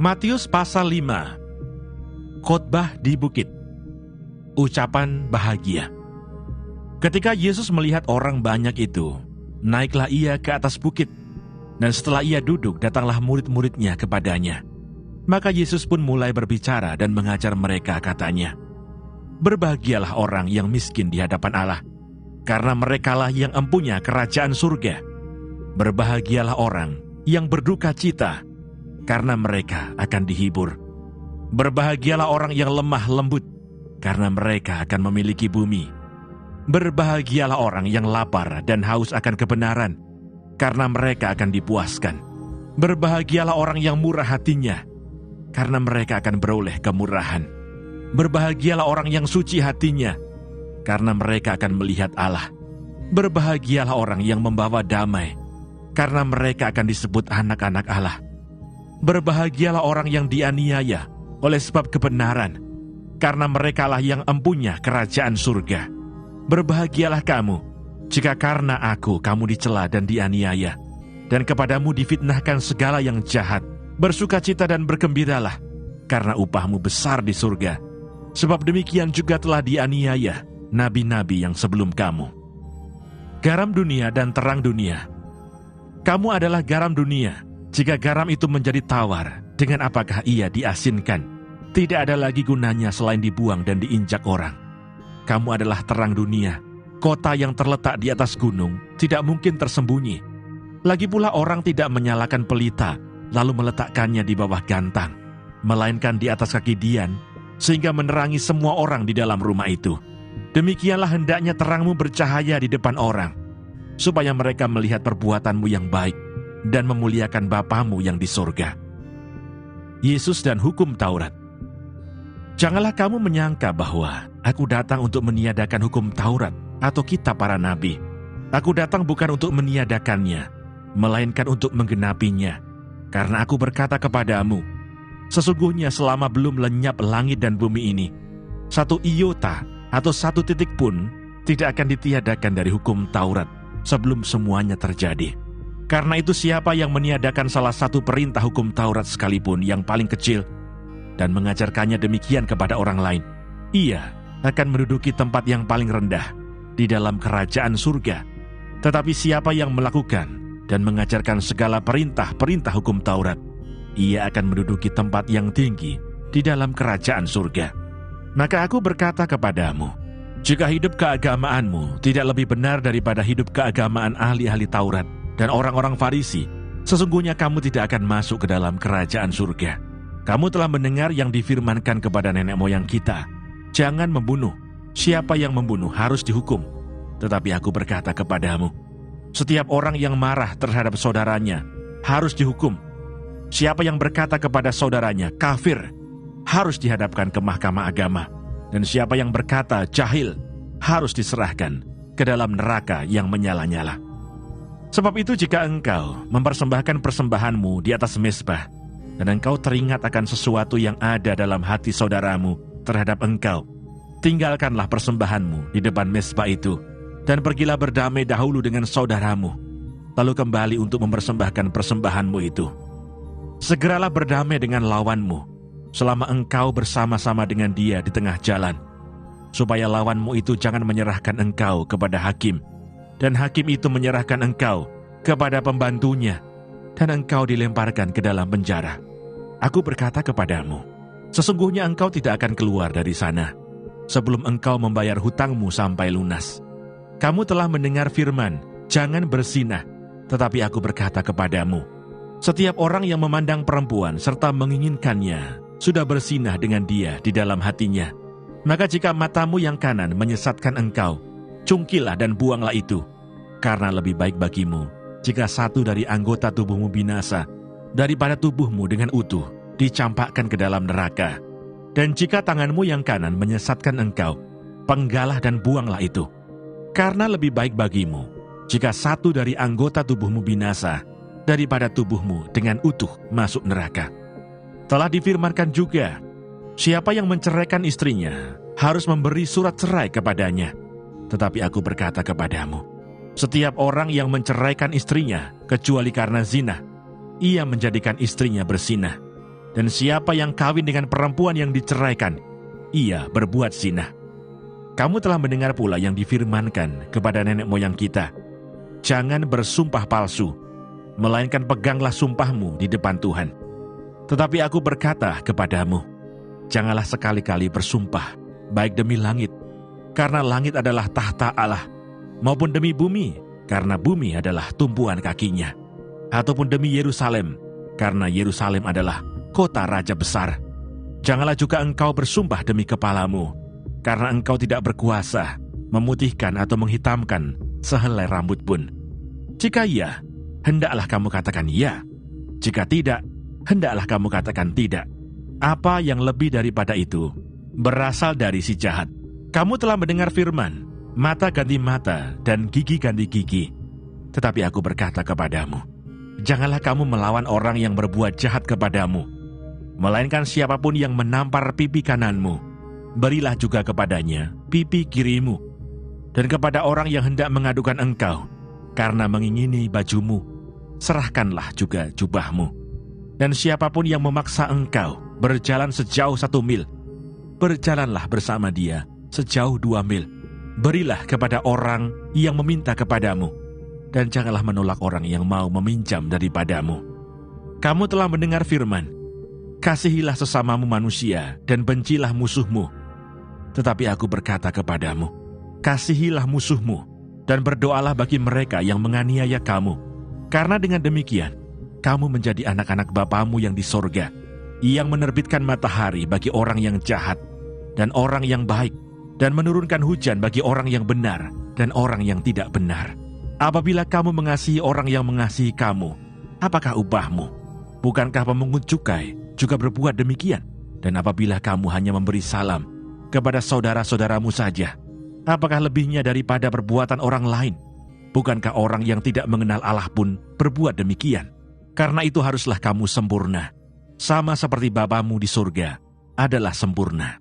Matius pasal 5. Khotbah di bukit. Ucapan bahagia. Ketika Yesus melihat orang banyak itu, naiklah ia ke atas bukit, dan setelah ia duduk, datanglah murid-muridnya kepadanya. Maka Yesus pun mulai berbicara dan mengajar mereka, katanya, "Berbahagialah orang yang miskin di hadapan Allah, karena merekalah yang empunya kerajaan surga. Berbahagialah orang yang berduka cita, karena mereka akan dihibur. Berbahagialah orang yang lemah lembut, karena mereka akan memiliki bumi. Berbahagialah orang yang lapar dan haus akan kebenaran, karena mereka akan dipuaskan. Berbahagialah orang yang murah hatinya, karena mereka akan beroleh kemurahan. Berbahagialah orang yang suci hatinya, karena mereka akan melihat Allah. Berbahagialah orang yang membawa damai, karena mereka akan disebut anak-anak Allah. Berbahagialah orang yang dianiaya oleh sebab kebenaran, karena merekalah yang empunya kerajaan surga. Berbahagialah kamu, jika karena aku kamu dicela dan dianiaya, dan kepadamu difitnahkan segala yang jahat. Bersukacita dan bergembiralah, karena upahmu besar di surga. Sebab demikian juga telah dianiaya nabi-nabi yang sebelum kamu. Garam dunia dan terang dunia. Kamu adalah garam dunia. Jika garam itu menjadi tawar, dengan apakah ia diasinkan? Tidak ada lagi gunanya selain dibuang dan diinjak orang. Kamu adalah terang dunia. Kota yang terletak di atas gunung tidak mungkin tersembunyi. Lagi pula orang tidak menyalakan pelita, lalu meletakkannya di bawah gantang, melainkan di atas kaki dian, sehingga menerangi semua orang di dalam rumah itu. Demikianlah hendaknya terangmu bercahaya di depan orang, supaya mereka melihat perbuatanmu yang baik, dan memuliakan Bapamu yang di sorga." Yesus dan hukum Taurat. Janganlah kamu menyangka bahwa aku datang untuk meniadakan hukum Taurat atau kitab para nabi. Aku datang bukan untuk meniadakannya, melainkan untuk menggenapinya. Karena aku berkata kepadamu, sesungguhnya selama belum lenyap langit dan bumi ini, satu iota atau satu titik pun tidak akan ditiadakan dari hukum Taurat sebelum semuanya terjadi. Karena itu siapa yang meniadakan salah satu perintah hukum Taurat sekalipun yang paling kecil dan mengajarkannya demikian kepada orang lain, ia akan menduduki tempat yang paling rendah di dalam kerajaan surga. Tetapi siapa yang melakukan dan mengajarkan segala perintah-perintah hukum Taurat, ia akan menduduki tempat yang tinggi di dalam kerajaan surga. Maka aku berkata kepadamu, jika hidup keagamaanmu tidak lebih benar daripada hidup keagamaan ahli-ahli Taurat dan orang-orang Farisi, sesungguhnya kamu tidak akan masuk ke dalam kerajaan surga. Kamu telah mendengar yang difirmankan kepada nenek moyang kita, jangan membunuh. Siapa yang membunuh harus dihukum. Tetapi aku berkata kepadamu, setiap orang yang marah terhadap saudaranya harus dihukum. Siapa yang berkata kepada saudaranya kafir harus dihadapkan ke mahkamah agama. Dan siapa yang berkata jahil harus diserahkan ke dalam neraka yang menyala-nyala. Sebab itu jika engkau mempersembahkan persembahanmu di atas mezbah, dan engkau teringat akan sesuatu yang ada dalam hati saudaramu terhadap engkau, tinggalkanlah persembahanmu di depan mezbah itu, dan pergilah berdamai dahulu dengan saudaramu, lalu kembali untuk mempersembahkan persembahanmu itu. Segeralah berdamai dengan lawanmu, selama engkau bersama-sama dengan dia di tengah jalan, supaya lawanmu itu jangan menyerahkan engkau kepada hakim, dan hakim itu menyerahkan engkau kepada pembantunya, dan engkau dilemparkan ke dalam penjara. Aku berkata kepadamu, sesungguhnya engkau tidak akan keluar dari sana sebelum engkau membayar hutangmu sampai lunas. Kamu telah mendengar firman, jangan berzinah, tetapi aku berkata kepadamu, setiap orang yang memandang perempuan serta menginginkannya sudah berzinah dengan dia di dalam hatinya. Maka jika matamu yang kanan menyesatkan engkau, cungkilah dan buanglah itu, karena lebih baik bagimu jika satu dari anggota tubuhmu binasa daripada tubuhmu dengan utuh dicampakkan ke dalam neraka. Dan jika tanganmu yang kanan menyesatkan engkau, penggalah dan buanglah itu, karena lebih baik bagimu jika satu dari anggota tubuhmu binasa daripada tubuhmu dengan utuh masuk neraka. Telah difirmankan juga, siapa yang menceraikan istrinya harus memberi surat cerai kepadanya. Tetapi aku berkata kepadamu, setiap orang yang menceraikan istrinya kecuali karena zina, ia menjadikan istrinya berzinah. Dan siapa yang kawin dengan perempuan yang diceraikan, ia berbuat zina. Kamu telah mendengar pula yang difirmankan kepada nenek moyang kita, jangan bersumpah palsu, melainkan peganglah sumpahmu di depan Tuhan. Tetapi aku berkata kepadamu, janganlah sekali-kali bersumpah, baik demi langit, karena langit adalah tahta Allah, maupun demi bumi, karena bumi adalah tumpuan kakinya, ataupun demi Yerusalem, karena Yerusalem adalah kota raja besar. Janganlah juga engkau bersumpah demi kepalamu, karena engkau tidak berkuasa memutihkan atau menghitamkan sehelai rambut pun. Jika iya, hendaklah kamu katakan ya. Jika tidak, hendaklah kamu katakan tidak. Apa yang lebih daripada itu berasal dari si jahat. Kamu telah mendengar firman, mata ganti mata dan gigi ganti gigi. Tetapi aku berkata kepadamu, janganlah kamu melawan orang yang berbuat jahat kepadamu, melainkan siapapun yang menampar pipi kananmu, berilah juga kepadanya pipi kirimu. Dan kepada orang yang hendak mengadukan engkau karena mengingini bajumu, serahkanlah juga jubahmu. Dan siapapun yang memaksa engkau berjalan sejauh 1 mil, berjalanlah bersama dia sejauh 2 mil. Berilah kepada orang yang meminta kepadamu, dan janganlah menolak orang yang mau meminjam daripadamu. Kamu telah mendengar firman, kasihilah sesamamu manusia dan bencilah musuhmu. Tetapi aku berkata kepadamu, kasihilah musuhmu dan berdoalah bagi mereka yang menganiaya kamu. Karena dengan demikian, kamu menjadi anak-anak Bapamu yang di sorga, yang menerbitkan matahari bagi orang yang jahat dan orang yang baik, dan menurunkan hujan bagi orang yang benar dan orang yang tidak benar. Apabila kamu mengasihi orang yang mengasihi kamu, apakah upahmu? Bukankah pemungut cukai juga berbuat demikian? Dan apabila kamu hanya memberi salam kepada saudara-saudaramu saja, apakah lebihnya daripada perbuatan orang lain? Bukankah orang yang tidak mengenal Allah pun berbuat demikian? Karena itu haruslah kamu sempurna, sama seperti Bapamu di surga adalah sempurna.